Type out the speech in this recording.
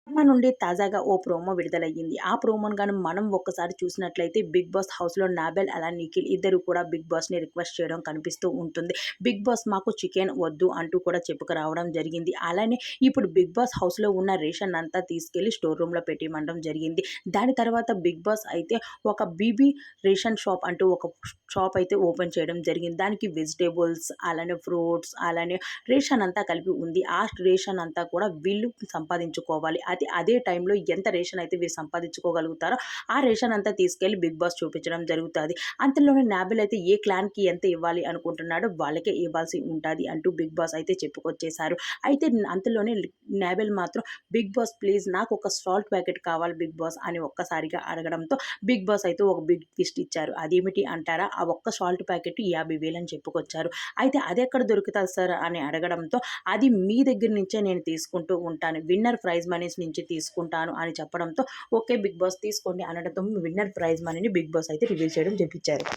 Cinema నుండి తాజాగా ఓ promo విడుదలయ్యింది. ఆ ప్రోమోను గాని మనం ఒక్కసారి చూసినట్లయితే 'బిగ్ బాస్' హౌస్‌లో నాబెల్ అలానే నిఖిల్ ఇద్దరు కూడా 'బిగ్ బాస్‌ని' రిక్వెస్ట్ చేయడం కనిపిస్తూ ఉంటుంది. 'బిగ్ బాస్ మాకు చికెన్ వద్దు' అంటూ కూడా చెప్పుకురావడం జరిగింది. అలానే ఇప్పుడు 'బిగ్ బాస్' హౌస్‌లో ఉన్న రేషన్ అంతా తీసుకెళ్ళి స్టోర్ రూమ్‌లో పెట్టిమనడం జరిగింది. దాని తర్వాత 'బిగ్ బాస్' అయితే ఒక బీబీ రేషన్ షాప్ అంటూ ఒక షాప్ అయితే ఓపెన్ చేయడం జరిగింది. దానికి వెజిటబుల్స్ అలానే ఫ్రూట్స్ అలానే రేషన్ అంతా కలిపి ఉంది. ఆ రేషన్ అంతా కూడా వీళ్ళు సంపాదించుకోవాలి. అదే టైంలో ఎంత రేషన్ అయితే వీళ్ళు సంపాదించుకోగలుగుతారో ఆ రేషన్ అంతా తీసుకెళ్ళి 'బిగ్ బాస్' చూపించడం జరుగుతాది. అంతలోనే నాబెల్ అయితే ఏ క్లాన్‌కి ఎంత ఇవ్వాలి అనుకుంటున్నాడో వాళ్ళకే ఇవ్వాల్సి ఉంటాది అంటూ 'బిగ్ బాస్' అయితే చెప్పుకొచ్చేసారు. అయితే అంతలోనే నాబెల్ మాత్రం 'బిగ్ బాస్ ప్లీజ్ నాకొక సాల్ట్ ప్యాకెట్ కావాలి 'బిగ్ బాస్' అని ఒక్కసారిగా అడగడంతో 'బిగ్ బాస్' అయితే ఒక బిగ్ ట్విస్ట్ ఇచ్చారు. అదేమిటి అంటారా? ఆ ఒక్క సాల్ట్ ప్యాకెట్ 50,000 అని చెప్పుకొచ్చారు. అయితే అదెక్కడ దొరుకుతది సార్ అని అడగడంతో అది మీ దగ్గర నుంచే నేను తీసుకుంటూ ఉంటాను. విన్నర్ ప్రైజ్ మనీస్ నుంచి తీసుకుంటాను అని చెప్పడంతో ఓకే 'బిగ్ బాస్' తీసుకోండి అనడంతో విన్నర్ ప్రైజ్ మనీని 'బిగ్ బాస్' అయితే రివీల్ చేయడం జరిపించారు.